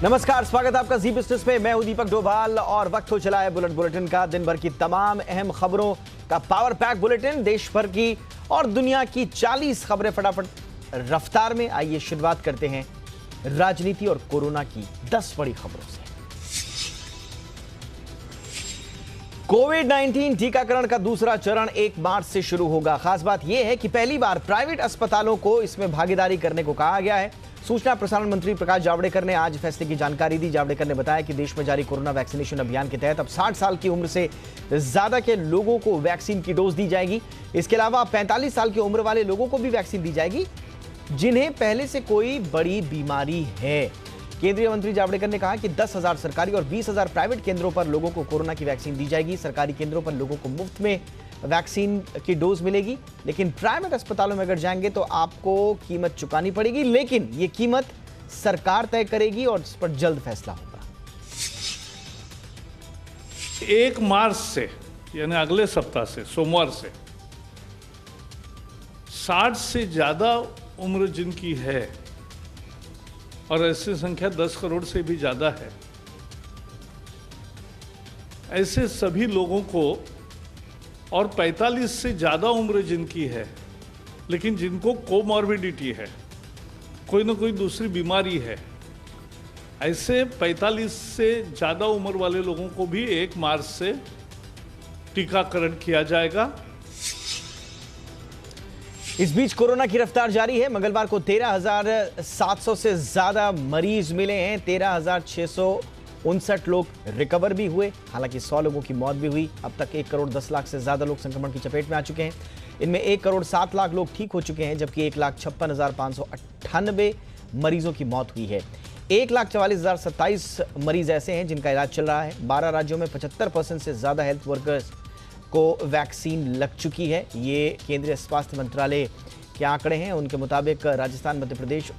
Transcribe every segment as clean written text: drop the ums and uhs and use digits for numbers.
नमस्कार, स्वागत है आपका जी बिजनेस में। मैं हूं दीपक डोभाल और वक्त हो चला है बुलेटिन का। दिन भर की तमाम अहम खबरों का पावर पैक बुलेटिन, देश भर की और दुनिया की 40 खबरें फटाफट रफ्तार में। आइए शुरुआत करते हैं राजनीति और कोरोना की 10 बड़ी खबरों से। कोविड-19 टीकाकरण का दूसरा चरण 1 मार्च से शुरू होगा। खास बात यह है कि पहली बार प्राइवेट अस्पतालों को इसमें भागीदारी करने को कहा गया है। सूचना प्रसारण मंत्री प्रकाश जावड़ेकर ने आज फैसले की जानकारी दी। जावड़ेकर ने बताया कि देश में जारी कोरोना वैक्सीनेशन अभियान के तहत अब 60 साल की उम्र से ज्यादा के लोगों को वैक्सीन की डोज दी जाएगी। इसके अलावा 45 साल की उम्र वाले लोगों को भी वैक्सीन दी जाएगी जिन्हें पहले से कोई बड़ी बीमारी है। केंद्रीय मंत्री जावड़ेकर ने कहा कि 10,000 सरकारी और 20,000 प्राइवेट केंद्रों पर लोगों को कोरोना की वैक्सीन दी जाएगी। सरकारी केंद्रों पर लोगों को मुफ्त में वैक्सीन की डोज मिलेगी, लेकिन प्राइवेट अस्पतालों में अगर जाएंगे तो आपको कीमत चुकानी पड़ेगी, लेकिन ये कीमत सरकार तय करेगी और इस पर जल्द फैसला होगा। 1 मार्च से यानी अगले सप्ताह से, सोमवार से 60 से ज्यादा उम्र जिनकी है और ऐसी संख्या 10 करोड़ से भी ज्यादा है, ऐसे सभी लोगों को और 45 से ज़्यादा उम्र जिनकी है लेकिन जिनको कोमॉर्बिडिटी है, कोई ना कोई दूसरी बीमारी है, ऐसे 45 से ज़्यादा उम्र वाले लोगों को भी 1 मार्च से टीकाकरण किया जाएगा। इस बीच कोरोना की रफ्तार जारी है। मंगलवार को 13,700 से ज्यादा मरीज मिले हैं। 13,659 लोग रिकवर भी हुए। हालांकि 100 लोगों की मौत भी हुई। अब तक 1 करोड़ 10 लाख से ज्यादा लोग संक्रमण की चपेट में आ चुके हैं। इनमें 1 करोड़ 7 लाख लोग ठीक हो चुके हैं, जबकि 1,56,598 मरीजों की मौत हुई है। 1,44,027 मरीज ऐसे हैं जिनका इलाज चल रहा है। 12 राज्यों में 75% से ज्यादा हेल्थ वर्कर्स को वैक्सीन लग चुकी है। ये केंद्रीय स्वास्थ्य मंत्रालय के आंकड़े हैं। उनके मुताबिक राजस्थान, मध्य प्रदेश,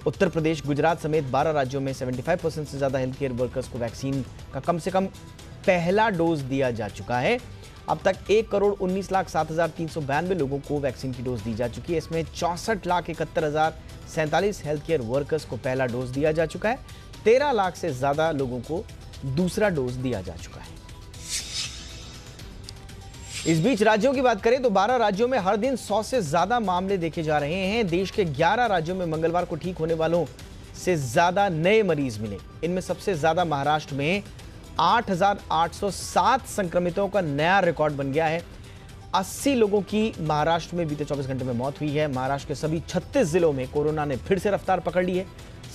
उत्तर प्रदेश, गुजरात समेत 12 राज्यों में 75% से ज़्यादा हेल्थ केयर वर्कर्स को वैक्सीन का कम से कम पहला डोज दिया जा चुका है। अब तक 1,19,07,392 लोगों को वैक्सीन की डोज दी जा चुकी है। इसमें 64,71,047 हेल्थ केयर वर्कर्स को पहला डोज दिया जा चुका है। 13 लाख से ज़्यादा लोगों को दूसरा डोज दिया जा चुका है। इस बीच राज्यों की बात करें तो 12 राज्यों में हर दिन 100 से ज्यादा मामले देखे जा रहे हैं। देश के 11 राज्यों में मंगलवार को ठीक होने वालों से ज्यादा नए मरीज मिले। इनमें सबसे ज्यादा महाराष्ट्र में 8,807 संक्रमितों का नया रिकॉर्ड बन गया है। 80 लोगों की महाराष्ट्र में बीते 24 घंटे में मौत हुई है। महाराष्ट्र के सभी 36 जिलों में कोरोना ने फिर से रफ्तार पकड़ ली है।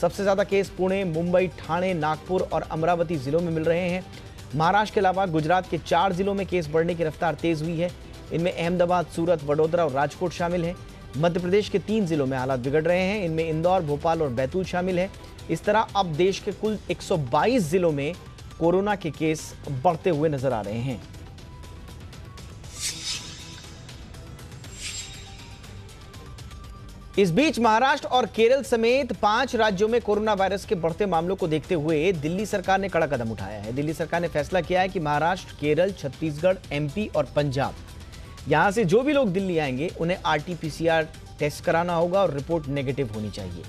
सबसे ज्यादा केस पुणे, मुंबई, ठाणे, नागपुर और अमरावती जिलों में मिल रहे हैं। महाराष्ट्र के अलावा गुजरात के 4 जिलों में केस बढ़ने की रफ्तार तेज हुई है। इनमें अहमदाबाद, सूरत, वडोदरा और राजकोट शामिल हैं। मध्य प्रदेश के 3 जिलों में हालात बिगड़ रहे हैं। इनमें इंदौर, भोपाल और बैतूल शामिल हैं। इस तरह अब देश के कुल 122 जिलों में कोरोना के केस बढ़ते हुए नजर आ रहे हैं। इस बीच महाराष्ट्र और केरल समेत 5 राज्यों में कोरोना वायरस के बढ़ते मामलों को देखते हुए दिल्ली सरकार ने कड़ा कदम उठाया है। दिल्ली सरकार ने फैसला किया है कि महाराष्ट्र, केरल, छत्तीसगढ़, एमपी और पंजाब, यहां से जो भी लोग दिल्ली आएंगे उन्हें RT-PCR टेस्ट कराना होगा और रिपोर्ट नेगेटिव होनी चाहिए।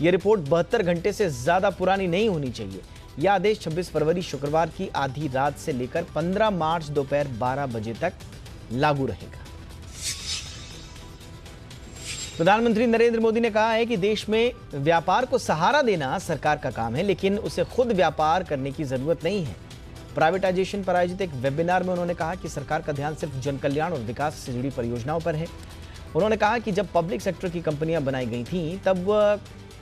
यह रिपोर्ट 72 घंटे से ज्यादा पुरानी नहीं होनी चाहिए। यह आदेश 26 फरवरी शुक्रवार की आधी रात से लेकर 15 मार्च दोपहर 12 बजे तक लागू रहेगा। प्रधानमंत्री नरेंद्र मोदी ने कहा है कि देश में व्यापार को सहारा देना सरकार का काम है, लेकिन उसे खुद व्यापार करने की जरूरत नहीं है। प्राइवेटाइजेशन पर आयोजित एक वेबिनार में उन्होंने कहा कि सरकार का ध्यान सिर्फ जन कल्याण और विकास से जुड़ी परियोजनाओं पर है। उन्होंने कहा कि जब पब्लिक सेक्टर की कंपनियां बनाई गई थीं तब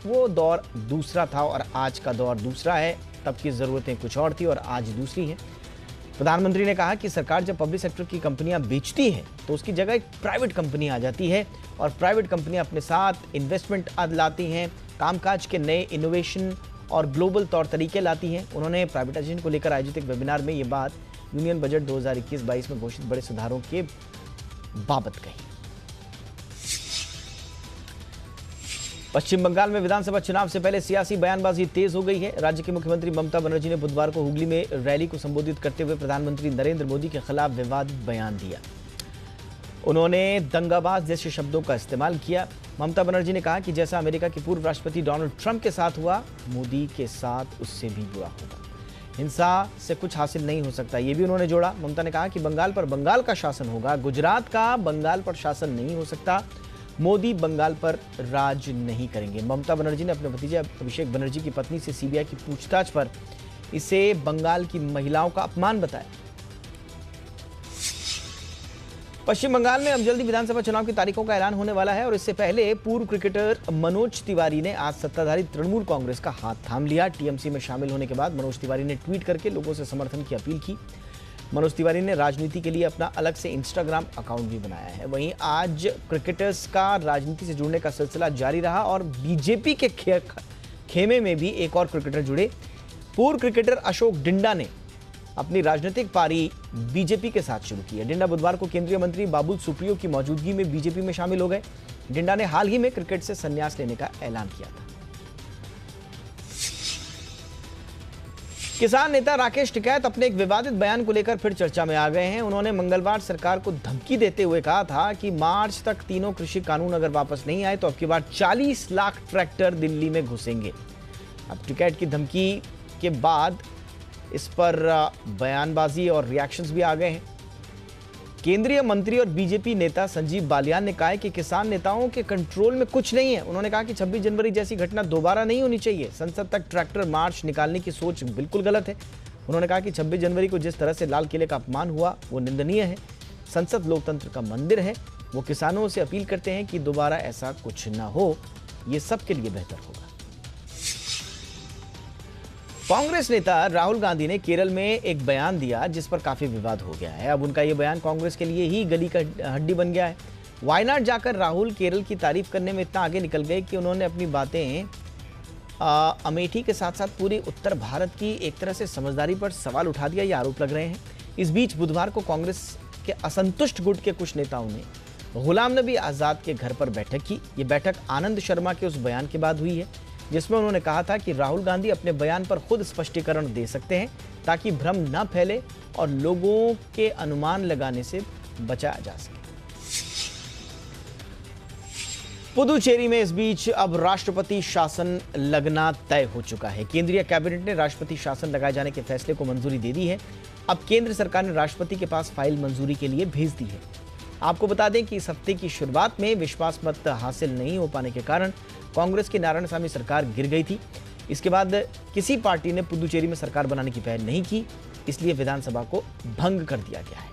वो दौर दूसरा था और आज का दौर दूसरा है। तब की जरूरतें कुछ और थी और आज दूसरी हैं। प्रधानमंत्री ने कहा कि सरकार जब पब्लिक सेक्टर की कंपनियां बेचती है तो उसकी जगह एक प्राइवेट कंपनी आ जाती है और प्राइवेट कंपनियां अपने साथ इन्वेस्टमेंट लाती हैं, कामकाज के नए इनोवेशन और ग्लोबल तौर तरीके लाती हैं। उन्होंने प्राइवेटाइजेशन को लेकर आयोजित एक वेबिनार में ये बात यूनियन बजट 2021-22 में घोषित बड़े सुधारों के बाबत कही। पश्चिम बंगाल में विधानसभा चुनाव से पहले सियासी बयानबाजी तेज हो गई है। राज्य की मुख्यमंत्री ममता बनर्जी ने बुधवार को हुगली में रैली को संबोधित करते हुए प्रधानमंत्री नरेंद्र मोदी के खिलाफ विवादित बयान दिया। उन्होंने दंगाबाज जैसे शब्दों का इस्तेमाल किया। ममता बनर्जी ने कहा कि जैसा अमेरिका के पूर्व राष्ट्रपति डोनाल्ड ट्रंप के साथ हुआ, मोदी के साथ उससे भी बुरा होगा। हिंसा से कुछ हासिल नहीं हो सकता, ये भी उन्होंने जोड़ा। ममता ने कहा कि बंगाल पर बंगाल का शासन होगा, गुजरात का बंगाल पर शासन नहीं हो सकता। मोदी बंगाल पर राज नहीं करेंगे। ममता बनर्जी ने अपने भतीजे अभिषेक बनर्जी की पत्नी से सीबीआई की पूछताछ पर इसे बंगाल की महिलाओं का अपमान बताया। पश्चिम बंगाल में अब जल्दी विधानसभा चुनाव की तारीखों का ऐलान होने वाला है और इससे पहले पूर्व क्रिकेटर मनोज तिवारी ने आज सत्ताधारी तृणमूल कांग्रेस का हाथ थाम लिया। टीएमसी में शामिल होने के बाद मनोज तिवारी ने ट्वीट करके लोगों से समर्थन की अपील की। मनोज तिवारी ने राजनीति के लिए अपना अलग से इंस्टाग्राम अकाउंट भी बनाया है। वहीं आज क्रिकेटर्स का राजनीति से जुड़ने का सिलसिला जारी रहा और बीजेपी के खेमे में भी एक और क्रिकेटर जुड़े। पूर्व क्रिकेटर अशोक डिंडा ने अपनी राजनीतिक पारी बीजेपी के साथ शुरू की है। डिंडा बुधवार को केंद्रीय मंत्री बाबुल सुप्रियो की मौजूदगी में बीजेपी में शामिल हो गए। डिंडा ने हाल ही में क्रिकेट से संन्यास लेने का ऐलान किया था। किसान नेता राकेश टिकैत अपने एक विवादित बयान को लेकर फिर चर्चा में आ गए हैं। उन्होंने मंगलवार सरकार को धमकी देते हुए कहा था कि मार्च तक तीनों कृषि कानून अगर वापस नहीं आए तो अब की बार 40 लाख ट्रैक्टर दिल्ली में घुसेंगे। अब टिकैत की धमकी के बाद इस पर बयानबाजी और रिएक्शंस भी आ गए हैं। केंद्रीय मंत्री और बीजेपी नेता संजीव बालियान ने कहा है कि किसान नेताओं के कंट्रोल में कुछ नहीं है। उन्होंने कहा कि 26 जनवरी जैसी घटना दोबारा नहीं होनी चाहिए। संसद तक ट्रैक्टर मार्च निकालने की सोच बिल्कुल गलत है। उन्होंने कहा कि 26 जनवरी को जिस तरह से लाल किले का अपमान हुआ वो निंदनीय है। संसद लोकतंत्र का मंदिर है। वो किसानों से अपील करते हैं कि दोबारा ऐसा कुछ ना हो, ये सबके लिए बेहतर होगा। कांग्रेस नेता राहुल गांधी ने केरल में एक बयान दिया जिस पर काफी विवाद हो गया है। अब उनका ये बयान कांग्रेस के लिए ही गली का हड्डी बन गया है। वायनाड जाकर राहुल केरल की तारीफ करने में इतना आगे निकल गए कि उन्होंने अपनी बातें अमेठी के साथ साथ पूरे उत्तर भारत की एक तरह से समझदारी पर सवाल उठा दिया, ये आरोप लग रहे हैं। इस बीच बुधवार को कांग्रेस के असंतुष्ट गुट के कुछ नेताओं ने गुलाम नबी आजाद के घर पर बैठक की। ये बैठक आनंद शर्मा के उस बयान के बाद हुई है जिसमें उन्होंने कहा था कि राहुल गांधी अपने बयान पर खुद स्पष्टीकरण दे सकते हैं ताकि भ्रम न फैले और लोगों के अनुमान लगाने से बचाया जा सके। पुदुचेरी में इस बीच अब राष्ट्रपति शासन लगना तय हो चुका है। केंद्रीय कैबिनेट ने राष्ट्रपति शासन लगाए जाने के फैसले को मंजूरी दे दी है। अब केंद्र सरकार ने राष्ट्रपति के पास फाइल मंजूरी के लिए भेज दी है। आपको बता दें कि इस हफ्ते की शुरुआत में विश्वास मत हासिल नहीं हो पाने के कारण कांग्रेस की नारायणसामी सरकार गिर गई थी। इसके बाद किसी पार्टी ने पुदुचेरी में सरकार बनाने की पहल नहीं की, इसलिए विधानसभा को भंग कर दिया गया है।